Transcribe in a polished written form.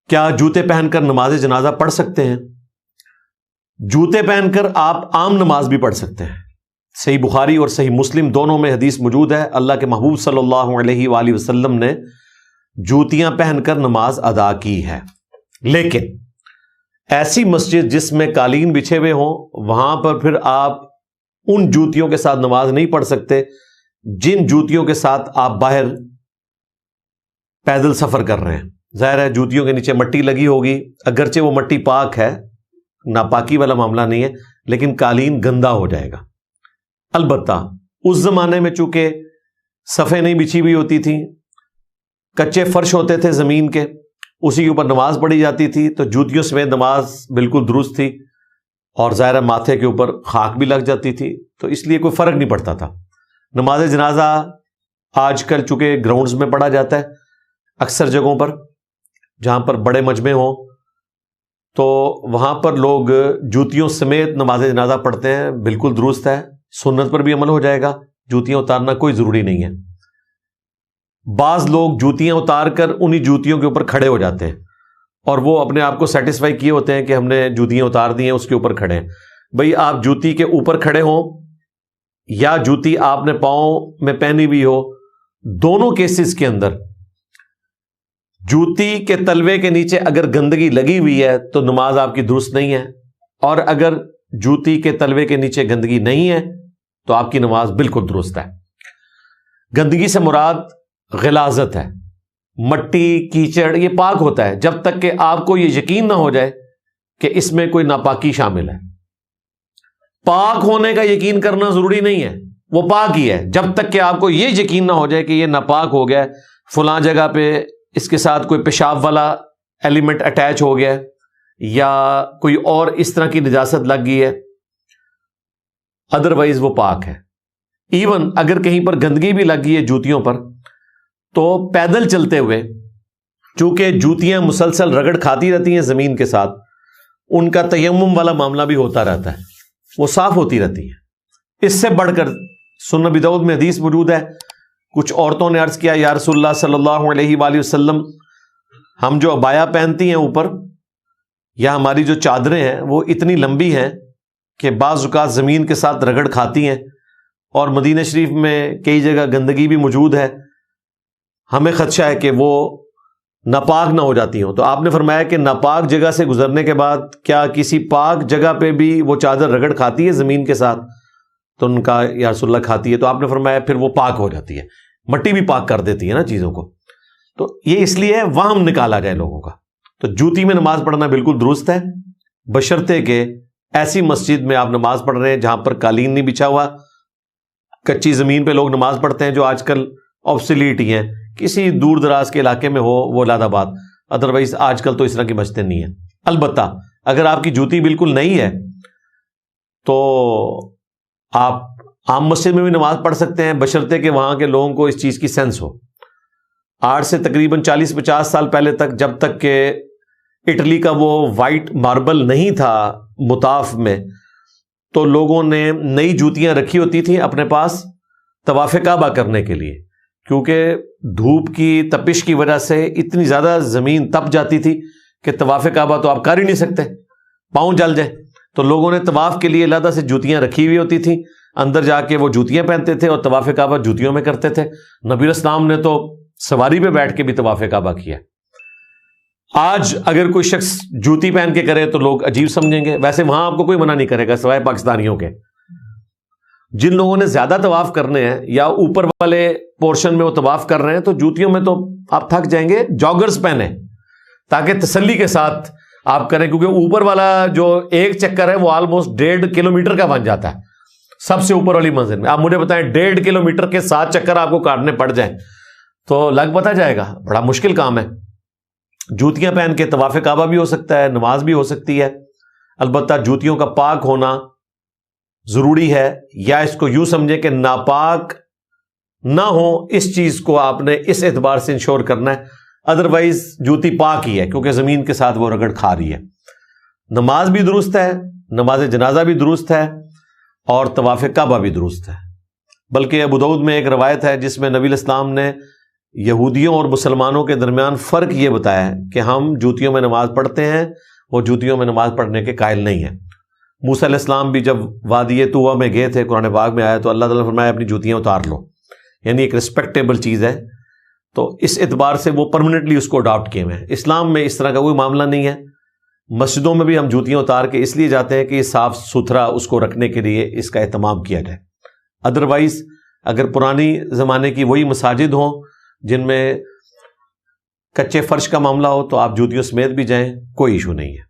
کیا جوتے پہن کر نماز جنازہ پڑھ سکتے ہیں؟ جوتے پہن کر آپ عام نماز بھی پڑھ سکتے ہیں۔ صحیح بخاری اور صحیح مسلم دونوں میں حدیث موجود ہے، اللہ کے محبوب صلی اللہ علیہ وآلہ وسلم نے جوتیاں پہن کر نماز ادا کی ہے۔ لیکن ایسی مسجد جس میں قالین بچھے ہوئے ہوں، وہاں پر پھر آپ ان جوتیوں کے ساتھ نماز نہیں پڑھ سکتے جن جوتیوں کے ساتھ آپ باہر پیدل سفر کر رہے ہیں۔ ظاہر ہے جوتیوں کے نیچے مٹی لگی ہوگی، اگرچہ وہ مٹی پاک ہے، ناپاکی والا معاملہ نہیں ہے، لیکن قالین گندا ہو جائے گا۔ البتہ اس زمانے میں چونکہ صفیں نہیں بچھی ہوئی ہوتی تھیں، کچے فرش ہوتے تھے زمین کے، اسی کے اوپر نماز پڑھی جاتی تھی، تو جوتیوں سمیت نماز بالکل درست تھی، اور ظاہر ماتھے کے اوپر خاک بھی لگ جاتی تھی، تو اس لیے کوئی فرق نہیں پڑتا تھا۔ نماز جنازہ آج کل چونکہ گراؤنڈز میں پڑھا جاتا ہے اکثر جگہوں پر جہاں پر بڑے مجمع ہوں، تو وہاں پر لوگ جوتیوں سمیت نماز جنازہ پڑھتے ہیں، بالکل درست ہے، سنت پر بھی عمل ہو جائے گا، جوتیاں اتارنا کوئی ضروری نہیں ہے۔ بعض لوگ جوتیاں اتار کر انہی جوتیوں کے اوپر کھڑے ہو جاتے ہیں، اور وہ اپنے آپ کو سیٹسفائی کیے ہوتے ہیں کہ ہم نے جوتیاں اتار دی ہیں، اس کے اوپر کھڑے ہیں۔ بھئی آپ جوتی کے اوپر کھڑے ہوں یا جوتی آپ نے پاؤں میں پہنی ہوئی ہو، دونوں کیسز کے اندر جوتی کے تلوے کے نیچے اگر گندگی لگی ہوئی ہے تو نماز آپ کی درست نہیں ہے، اور اگر جوتی کے تلوے کے نیچے گندگی نہیں ہے تو آپ کی نماز بالکل درست ہے۔ گندگی سے مراد غلاظت ہے، مٹی کیچڑ یہ پاک ہوتا ہے جب تک کہ آپ کو یہ یقین نہ ہو جائے کہ اس میں کوئی ناپاکی شامل ہے۔ پاک ہونے کا یقین کرنا ضروری نہیں ہے، وہ پاک ہی ہے جب تک کہ آپ کو یہ یقین نہ ہو جائے کہ یہ ناپاک ہو گیا ہے، فلاں جگہ پہ اس کے ساتھ کوئی پیشاب والا ایلیمنٹ اٹیچ ہو گیا ہے یا کوئی اور اس طرح کی نجاست لگ گئی ہے، ادروائز وہ پاک ہے۔ ایون اگر کہیں پر گندگی بھی لگ گئی ہے جوتیوں پر، تو پیدل چلتے ہوئے چونکہ جوتیاں مسلسل رگڑ کھاتی رہتی ہیں زمین کے ساتھ، ان کا تیمم والا معاملہ بھی ہوتا رہتا ہے، وہ صاف ہوتی رہتی ہیں۔ اس سے بڑھ کر سنن ابی داؤد میں حدیث موجود ہے، کچھ عورتوں نے عرض کیا یا رسول اللہ صلی اللہ علیہ وآلہ وسلم، ہم جو عبایا پہنتی ہیں اوپر یا ہماری جو چادریں ہیں وہ اتنی لمبی ہیں کہ بعض اوقات زمین کے ساتھ رگڑ کھاتی ہیں، اور مدینہ شریف میں کئی جگہ گندگی بھی موجود ہے، ہمیں خدشہ ہے کہ وہ ناپاک نہ ہو جاتی ہوں۔ تو آپ نے فرمایا کہ ناپاک جگہ سے گزرنے کے بعد کیا کسی پاک جگہ پہ بھی وہ چادر رگڑ کھاتی ہے زمین کے ساتھ؟ تو ان کا یا رسول اللہ کھاتی ہے۔ تو آپ نے فرمایا پھر وہ پاک ہو جاتی ہے، مٹی بھی پاک کر دیتی ہے نا چیزوں کو، تو یہ اس لیے وہم نکالا جائے لوگوں کا۔ تو جوتی میں نماز پڑھنا بالکل درست ہے، بشرطے کہ ایسی مسجد میں آپ نماز پڑھ رہے ہیں جہاں پر قالین نہیں بچھا ہوا، کچی زمین پہ لوگ نماز پڑھتے ہیں جو آج کل آبسلیٹ ہی ہیں، کسی دور دراز کے علاقے میں ہو وہ علیحدہ بات، ادروائز آج کل تو اس طرح کی مسجدیں نہیں ہیں۔ البتہ اگر آپ کی جوتی بالکل نہیں ہے تو آپ عام مسجد میں بھی نماز پڑھ سکتے ہیں، بشرطے کہ وہاں کے لوگوں کو اس چیز کی سینس ہو۔ آج سے تقریباً 40-50 سال پہلے تک، جب تک کہ اٹلی کا وہ وائٹ ماربل نہیں تھا مطاف میں، تو لوگوں نے نئی جوتیاں رکھی ہوتی تھیں اپنے پاس طواف کعبہ کرنے کے لیے، کیونکہ دھوپ کی تپش کی وجہ سے اتنی زیادہ زمین تپ جاتی تھی کہ طواف کعبہ تو آپ کر ہی نہیں سکتے، پاؤں جل جائیں، تو لوگوں نے طواف کے لیے علیحدہ سے جوتیاں رکھی ہوئی ہوتی تھیں، اندر جا کے وہ جوتیاں پہنتے تھے اور طواف کعبہ جوتیوں میں کرتے تھے۔ نبی الاسلام نے تو سواری پہ بیٹھ کے بھی طواف کعبہ کیا۔ آج اگر کوئی شخص جوتی پہن کے کرے تو لوگ عجیب سمجھیں گے، ویسے وہاں آپ کو کوئی منع نہیں کرے گا سوائے پاکستانیوں کے۔ جن لوگوں نے زیادہ طواف کرنے ہیں یا اوپر والے پورشن میں وہ طواف کر رہے ہیں تو جوتیوں میں تو آپ تھک جائیں گے، جاگرز پہنے تاکہ تسلی کے ساتھ آپ کریں، کیونکہ اوپر والا جو ایک چکر ہے وہ آلموسٹ 1.5 کلومیٹر کا بن جاتا ہے سب سے اوپر والی منزل میں۔ آپ مجھے بتائیں 1.5 کلومیٹر کے 7 چکر آپ کو کاٹنے پڑ جائیں تو لگ پتہ جائے گا، بڑا مشکل کام ہے۔ جوتیاں پہن کے طواف کعبہ بھی ہو سکتا ہے، نماز بھی ہو سکتی ہے، البتہ جوتیوں کا پاک ہونا ضروری ہے، یا اس کو یوں سمجھے کہ ناپاک نہ ہو، اس چیز کو آپ نے اس اعتبار سے انشور کرنا ہے، ادروائز جوتی پاک ہی ہے کیونکہ زمین کے ساتھ وہ رگڑ کھا رہی ہے۔ نماز بھی درست ہے، نماز جنازہ بھی درست ہے، اور طواف کعبہ بھی درست ہے۔ بلکہ ابو داؤد میں ایک روایت ہے جس میں نبی الاسلام نے یہودیوں اور مسلمانوں کے درمیان فرق یہ بتایا ہے کہ ہم جوتیوں میں نماز پڑھتے ہیں، وہ جوتیوں میں نماز پڑھنے کے قائل نہیں ہیں۔ موسیٰ علیہ السلام بھی جب وادی طویٰ میں گئے تھے، قرآن پاک میں آیا تو اللہ تعالیٰ نے فرمایا اپنی جوتیاں اتار لو، یعنی ایک رسپیکٹیبل چیز ہے، تو اس اعتبار سے وہ پرماننٹلی اس کو اڈاپٹ کیے ہوئے ہیں۔ اسلام میں اس طرح کا کوئی معاملہ نہیں ہے۔ مسجدوں میں بھی ہم جوتیاں اتار کے اس لیے جاتے ہیں کہ یہ صاف ستھرا اس کو رکھنے کے لیے اس کا اہتمام کیا جائے۔ ادروائز اگر پرانی زمانے کی وہی مساجد ہوں جن میں کچے فرش کا معاملہ ہو تو آپ جوتیوں سمیت بھی جائیں، کوئی ایشو نہیں ہے۔